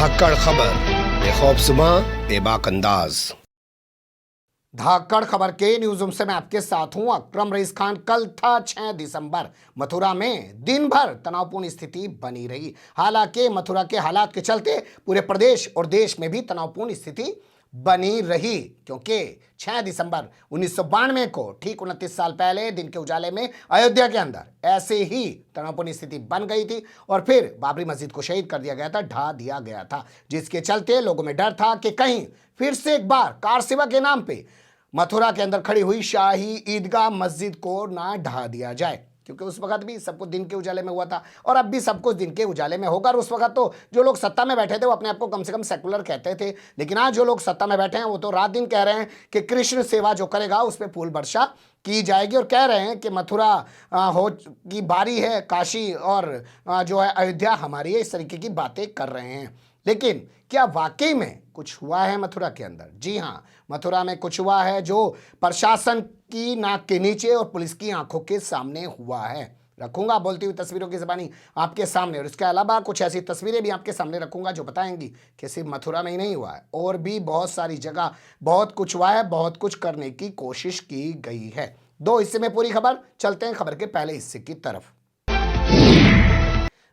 धाकड़ खबर बेखौफसमा बेबाक अंदाज। धाकड़ खबर के न्यूज़ रूम से मैं आपके साथ हूं अकरम रईस खान। कल था 6 दिसंबर। मथुरा में दिन भर तनावपूर्ण स्थिति बनी रही। हालांकि मथुरा के हालात के चलते पूरे प्रदेश और देश में भी तनावपूर्ण स्थिति बनी रही, क्योंकि 6 दिसंबर 1992 को ठीक 29 साल पहले दिन के उजाले में अयोध्या के अंदर ऐसे ही तनावपूर्ण स्थिति बन गई थी और फिर बाबरी मस्जिद को शहीद कर दिया गया था, ढा दिया गया था, जिसके चलते लोगों में डर था कि कहीं फिर से एक बार कार सेवा के नाम पे मथुरा के अंदर खड़ी हुई शाही ईदगाह मस्जिद को ना ढा दिया जाए, क्योंकि उस वक्त भी सब कुछ दिन के उजाले में हुआ था और अब भी सब कुछ दिन के उजाले में होगा। और उस वक्त तो जो लोग सत्ता में बैठे थे वो अपने आप को कम से कम सेकुलर कहते थे, लेकिन आज जो लोग सत्ता में बैठे हैं वो तो रात दिन कह रहे हैं कि कृष्ण सेवा जो करेगा उस पर फूल वर्षा की जाएगी और कह रहे हैं कि मथुरा हो की बारी है, काशी और जो है अयोध्या हमारी है, इस तरीके की बातें कर रहे हैं। लेकिन क्या वाकई में कुछ हुआ है मथुरा के अंदर? जी हाँ, मथुरा में कुछ हुआ है जो प्रशासन की नाक के नीचे और पुलिस की आंखों के सामने हुआ है। रखूंगा बोलती हुई तस्वीरों की ज़बानी आपके सामने, और इसके अलावा कुछ ऐसी तस्वीरें भी आपके सामने रखूंगा जो बताएंगी कि सिर्फ मथुरा में ही नहीं हुआ है, और भी बहुत सारी जगह बहुत कुछ हुआ है, बहुत कुछ करने की कोशिश की गई है। दो हिस्से में पूरी खबर, चलते हैं खबर के पहले हिस्से की तरफ।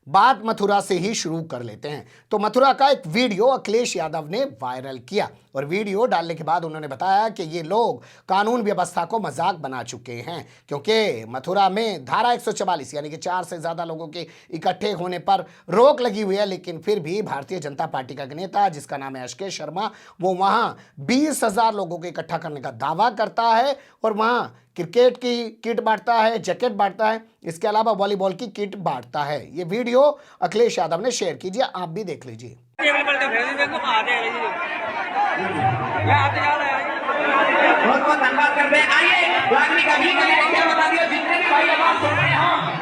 बात मथुरा से ही शुरू कर लेते हैं। तो मथुरा का एक वीडियो अखिलेश यादव ने वायरल किया और वीडियो डालने के बाद उन्होंने बताया कि ये लोग कानून व्यवस्था को मजाक बना चुके हैं, क्योंकि मथुरा में धारा 144 यानी कि 4 से ज्यादा लोगों के इकट्ठे होने पर रोक लगी हुई है, लेकिन फिर भी भारतीय जनता पार्टी का नेता जिसका नाम है एसके शर्मा, वो वहां 20,000 लोगों को इकट्ठा करने का दावा करता है और वहां क्रिकेट की किट बांटता है, जैकेट बांटता है, इसके अलावा वॉलीबॉल की किट बांटता है। ये वीडियो अखिलेश यादव ने शेयर कीजिए, आप भी देख लीजिए। बहुत बहुत धन्यवाद करते हैं। आइए रागनी का भी क्या बता दिया, जितने भी भाई आवाज सुन रहे हैं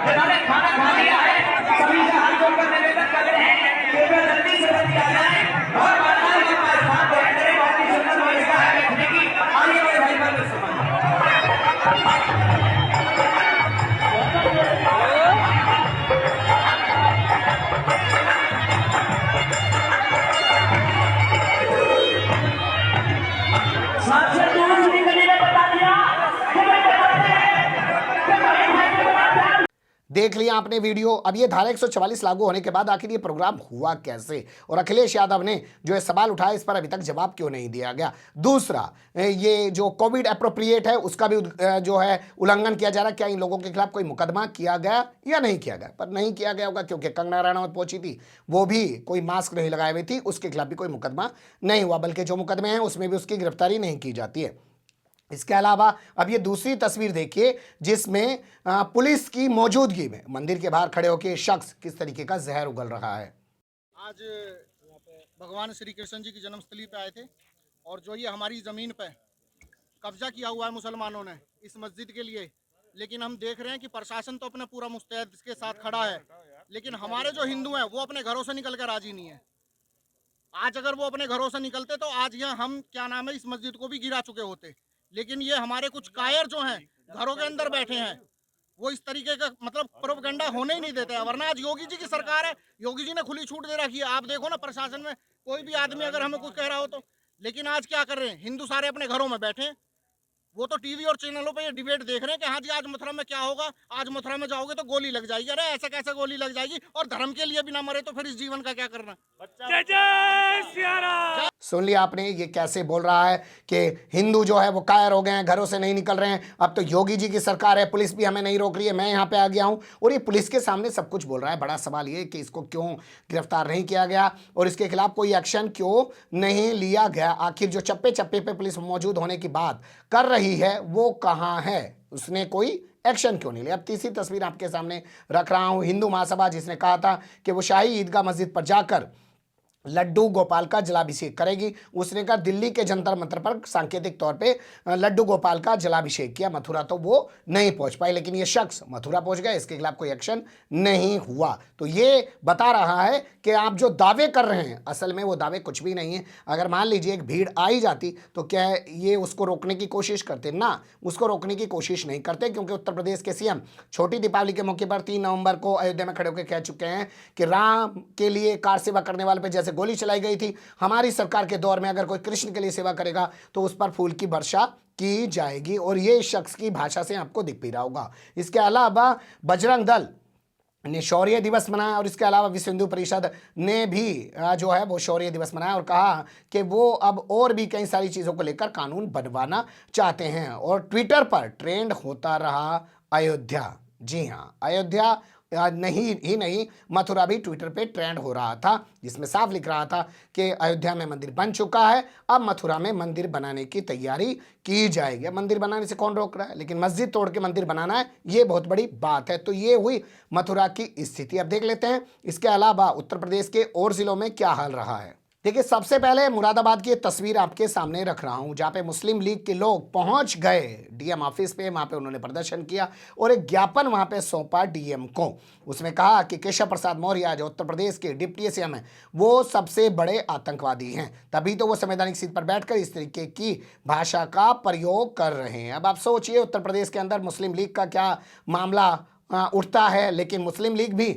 जिन्होंने खाना खा लिया है सभी से हाथ जोड़कर निवेदन कर रहे हैं कि वे जल्दी से जल्दी आ जाए और बाजार में हमारे साथ बैठने वाली सुंदर व्यवस्था है बैठने की। आइए मेरे भाई बहनों से देख लिया आपने वीडियो। अब ये धारा 144 लागू होने के बाद आखिर ये प्रोग्राम हुआ कैसे, और अखिलेश यादव ने जो है सवाल उठाया, इस पर अभी तक जवाब क्यों नहीं दिया गया। दूसरा, ये जो कोविड एप्रोप्रिएट है उसका भी जो है उल्लंघन किया जा रहा है। क्या इन लोगों के खिलाफ कोई मुकदमा किया गया या नहीं किया गया? पर नहीं किया गया होगा, क्योंकि कंगना रनौत पहुंची थी, वो भी कोई मास्क नहीं लगाए हुई थी, उसके खिलाफ भी कोई मुकदमा नहीं हुआ, बल्कि जो मुकदमे हैं उसमें भी उसकी गिरफ्तारी नहीं की जाती है। इसके अलावा अब ये दूसरी तस्वीर देखिए जिसमें पुलिस की मौजूदगी में मंदिर के बाहर खड़े होकर शख्स किस तरीके का जहर उगल रहा है। आज भगवान श्री कृष्ण जी की जन्मस्थली पे आए थे और जो ये हमारी ज़मीन पे कब्जा किया हुआ है मुसलमानों ने इस मस्जिद के लिए, लेकिन हम देख रहे हैं कि प्रशासन तो अपना पूरा मुस्तैद के साथ खड़ा है, लेकिन हमारे जो हिंदू हैं वो अपने घरों से निकल कर राजी नहीं है। आज अगर वो अपने घरों से निकलते तो आज यहाँ हम क्या नाम है इस मस्जिद को भी गिरा चुके होते, लेकिन ये हमारे कुछ कायर जो हैं घरों के अंदर बैठे हैं वो इस तरीके का मतलब प्रोपगेंडा होने ही नहीं देते हैं। वरना आज योगी जी की सरकार है, योगी जी ने खुली छूट दे रखी है। आप देखो ना, प्रशासन में कोई भी आदमी अगर हमें कुछ कह रहा हो तो, लेकिन आज क्या कर रहे हैं, हिंदू सारे अपने घरों में बैठे हैं। वो तो टीवी और चैनलों पे ये डिबेट देख रहे हैं कि हाँ जी आज मथुरा में क्या होगा, आज मथुरा में जाओगे तो गोली लग जाएगी। अरे ऐसे कैसे गोली लग जाएगी, और धर्म के लिए भी ना मरे तो फिर इस जीवन का क्या करना। जय जय सिया राम। सुन लिया आपने, ये कैसे बोल रहा है कि हिंदू जो है वो कायर हो गए हैं, घरों से नहीं निकल रहे हैं, अब तो योगी जी की सरकार है, पुलिस भी हमें नहीं रोक रही है, मैं यहाँ पे आ गया हूँ, और ये पुलिस के सामने सब कुछ बोल रहा है। बड़ा सवाल ये कि इसको क्यों गिरफ्तार नहीं किया गया और इसके खिलाफ कोई एक्शन क्यों नहीं लिया गया। आखिर जो चप्पे चप्पे पे पुलिस मौजूद होने की बात कर रही है वो कहाँ है, उसने कोई एक्शन क्यों नहीं लिया। अब तीसरी तस्वीर आपके सामने रख रहा हूं, हिंदू महासभा जिसने कहा था कि वो शाही ईदगाह मस्जिद पर जाकर लड्डू गोपाल का जलाभिषेक करेगी, उसने कहा दिल्ली के जंतर मंतर पर सांकेतिक तौर पे लड्डू गोपाल का जलाभिषेक किया। मथुरा तो वो नहीं पहुंच पाई, लेकिन ये शख्स मथुरा पहुंच गया, इसके खिलाफ कोई एक्शन नहीं हुआ। तो ये बता रहा है कि आप जो दावे कर रहे हैं असल में वो दावे कुछ भी नहीं है। अगर मान लीजिए एक भीड़ आ ही जाती तो क्या ये उसको रोकने की कोशिश करते? ना, उसको रोकने की कोशिश नहीं करते, क्योंकि उत्तर प्रदेश के सीएम छोटी दीपावली के मौके पर 3 नवंबर को अयोध्या में खड़े होकर कह चुके हैं कि राम के लिए कार सेवा करने वाले पे जैसे गोली चलाई गई थी। हमारी सरकार के दौर में अगर कोई कृष्ण के लिए सेवा करेगा तो उस पर फूल की वर्षा की जाएगी, और ये शख्स की भाषा से आपको दिख भी रहा होगा। इसके अलावा बजरंग दल ने शौर्य दिवस मनाया, और इसके अलावा विश्व हिंदू परिषद ने भी जो है वो शौर्य दिवस मनाया और कहा कि वो अब और भी कई सारी चीज़ों को लेकर कानून बनवाना चाहते हैं। और ट्विटर पर ट्रेंड होता रहा अयोध्या। जी हाँ, अयोध्या नहीं मथुरा भी ट्विटर पे ट्रेंड हो रहा था, जिसमें साफ लिख रहा था कि अयोध्या में मंदिर बन चुका है, अब मथुरा में मंदिर बनाने की तैयारी की जाएगी। मंदिर बनाने से कौन रोक रहा है, लेकिन मस्जिद तोड़ के मंदिर बनाना है, ये बहुत बड़ी बात है। तो ये हुई मथुरा की स्थिति। अब देख लेते हैं इसके अलावा उत्तर प्रदेश के और जिलों में क्या हाल रहा है। देखिए, सबसे पहले मुरादाबाद की तस्वीर आपके सामने रख रहा हूं, जहां पे मुस्लिम लीग के लोग पहुंच गए डीएम ऑफिस पे। वहां पे उन्होंने प्रदर्शन किया और एक ज्ञापन वहां पे सौंपा डीएम को। उसमें कहा कि केशव प्रसाद मौर्य जो उत्तर प्रदेश के डिप्टी सीएम हैं, वो सबसे बड़े आतंकवादी हैं, तभी तो वो संवैधानिक सीट पर बैठकर इस तरीके की भाषा का प्रयोग कर रहे हैं। अब आप सोचिए, उत्तर प्रदेश के अंदर मुस्लिम लीग का क्या मामला उठता है, लेकिन मुस्लिम लीग भी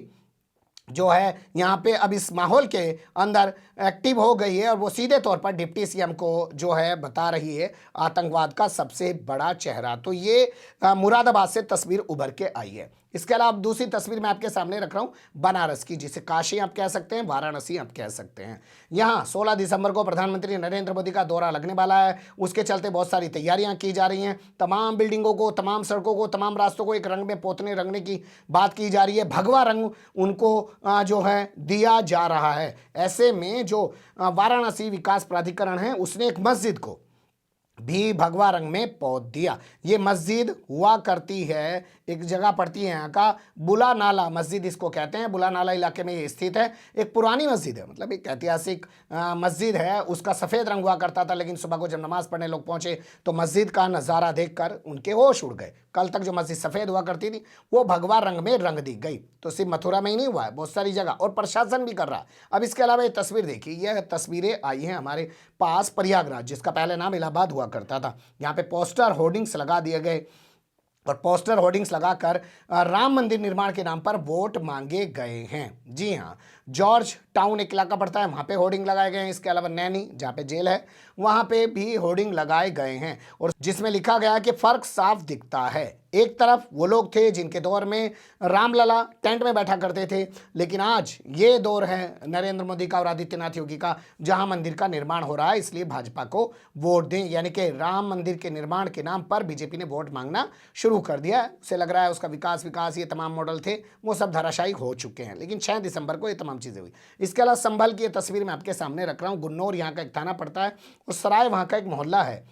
जो है यहाँ पे अब इस माहौल के अंदर एक्टिव हो गई है, और वो सीधे तौर पर डिप्टी सीएम को जो है बता रही है आतंकवाद का सबसे बड़ा चेहरा। तो ये मुरादाबाद से तस्वीर उभर के आई है। इसके अलावा दूसरी तस्वीर मैं आपके सामने रख रहा हूँ बनारस की, जिसे काशी आप कह सकते हैं, वाराणसी आप कह सकते हैं। यहाँ 16 दिसंबर को प्रधानमंत्री नरेंद्र मोदी का दौरा लगने वाला है। उसके चलते बहुत सारी तैयारियां की जा रही हैं। तमाम बिल्डिंगों को, तमाम सड़कों को, तमाम रास्तों को एक रंग में पोतने रंगने की बात की जा रही है। भगवा रंग उनको जो है दिया जा रहा है। ऐसे में जो वाराणसी विकास प्राधिकरण है, उसने एक मस्जिद को भी भगवा रंग में पोत दिया। ये मस्जिद हुआ करती है, एक जगह पड़ती है यहाँ का बुला नाला मस्जिद इसको कहते हैं। बुला नाला इलाके में ये स्थित है। एक पुरानी मस्जिद है, मतलब एक ऐतिहासिक मस्जिद है। उसका सफ़ेद रंग हुआ करता था, लेकिन सुबह को जब नमाज पढ़ने लोग पहुँचे तो मस्जिद का नज़ारा देखकर उनके होश उड़ गए। कल तक जो मस्जिद सफ़ेद हुआ करती थी वो भगवा रंग में रंग दी गई। तो सिर्फ मथुरा में ही नहीं हुआ है, बहुत सारी जगह, और प्रशासन भी कर रहा है। अब इसके अलावा ये तस्वीर देखिए, यह तस्वीरें आई हैं हमारे पास प्रयागराज, जिसका पहले नाम इलाहाबाद हुआ करता था। यहाँ पे पोस्टर होर्डिंग्स लगा दिए गए, और पोस्टर होर्डिंग्स लगाकर राम मंदिर निर्माण के नाम पर वोट मांगे गए हैं। जी हाँ, जॉर्ज टाउन एक इलाका पड़ता है, वहाँ पे होर्डिंग लगाए गए हैं। इसके अलावा नैनी, जहाँ पे जेल है, वहाँ पे भी होर्डिंग लगाए गए हैं, और जिसमें लिखा गया कि फ़र्क साफ दिखता है। एक तरफ वो लोग थे जिनके दौर में रामलला टेंट में बैठा करते थे, लेकिन आज ये दौर है नरेंद्र मोदी का और आदित्यनाथ योगी का, जहां मंदिर का निर्माण हो रहा है। इसलिए भाजपा को वोट दें, यानी कि राम मंदिर के निर्माण के नाम पर बीजेपी ने वोट मांगना शुरू कर दिया है। उसे लग रहा है उसका विकास ये तमाम मॉडल थे वो सब धराशायी हो चुके हैं, लेकिन 6 दिसंबर को ये तमाम चीज़ें हुई। इसके अलावा संभल की ये तस्वीर मैं आपके सामने रख रहा हूँ। गुन्नौर यहाँ का एक थाना पड़ता है, और सराय वहाँ का एक मोहल्ला है।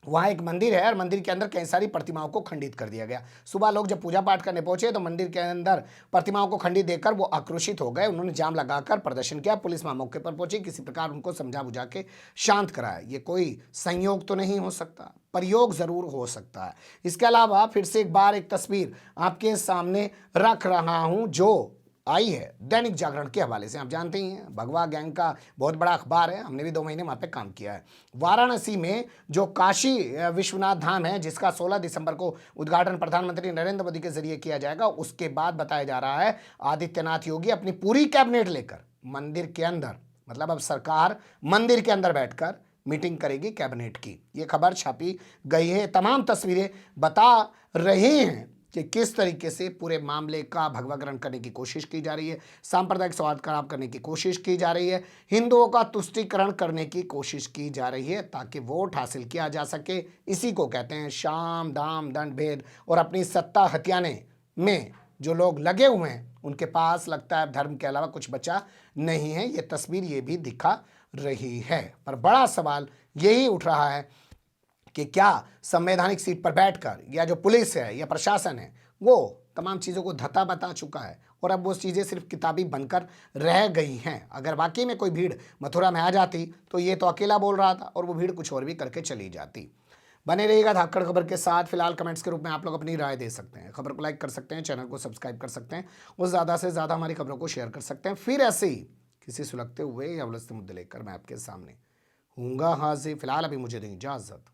वहाँ एक मंदिर है, और मंदिर के अंदर कई सारी प्रतिमाओं को खंडित कर दिया गया। सुबह लोग जब पूजा पाठ करने पहुंचे तो मंदिर के अंदर प्रतिमाओं को खंडित देखकर वो आक्रोशित हो गए। उन्होंने जाम लगाकर प्रदर्शन किया। पुलिस वहाँ मौके पर पहुंची, किसी प्रकार उनको समझा बुझा के शांत कराया। ये कोई संयोग तो नहीं हो सकता, प्रयोग ज़रूर हो सकता है। इसके अलावा फिर से एक बार एक तस्वीर आपके सामने रख रहा हूँ जो आई है दैनिक जागरण के हवाले से। आप जानते ही हैं, भगवा गैंग का बहुत बड़ा अखबार है, हमने भी 2 महीने वहाँ पे काम किया है। वाराणसी में जो काशी विश्वनाथ धाम है, जिसका 16 दिसंबर को उद्घाटन प्रधानमंत्री नरेंद्र मोदी के जरिए किया जाएगा, उसके बाद बताया जा रहा है आदित्यनाथ योगी अपनी पूरी कैबिनेट लेकर मंदिर के अंदर, मतलब अब सरकार मंदिर के अंदर बैठकर मीटिंग करेगी कैबिनेट की। ये खबर छापी गई है। तमाम तस्वीरें बता रही हैं कि किस तरीके से पूरे मामले का भगवाकरण करने की कोशिश की जा रही है, सांप्रदायिक सौहार्द खराब करने की कोशिश की जा रही है, हिंदुओं का तुष्टीकरण करने की कोशिश की जा रही है, ताकि वोट हासिल किया जा सके। इसी को कहते हैं शाम दाम दंड भेद। और अपनी सत्ता हथियाने में जो लोग लगे हुए हैं, उनके पास लगता है धर्म के अलावा कुछ बचा नहीं है। ये तस्वीर ये भी दिखा रही है। पर बड़ा सवाल यही उठ रहा है कि क्या संवैधानिक सीट पर बैठकर या जो पुलिस है या प्रशासन है वो तमाम चीज़ों को धता बता चुका है, और अब वो चीज़ें सिर्फ किताबी बनकर रह गई हैं। अगर वाकई में कोई भीड़ मथुरा में आ जाती तो ये तो अकेला बोल रहा था, और वो भीड़ कुछ और भी करके चली जाती। बने रहिएगा धाकड़ खबर के साथ। फिलहाल कमेंट्स के रूप में आप लोग अपनी राय दे सकते हैं, खबर को लाइक कर सकते हैं, चैनल को सब्सक्राइब कर सकते हैं, और ज़्यादा से ज़्यादा हमारी खबरों को शेयर कर सकते हैं। फिर ऐसे ही किसी सुलगते हुए या उलझते मुद्दे लेकर मैं आपके सामने हूँगा हाजिर। फिलहाल अभी मुझे दें इजाज़त।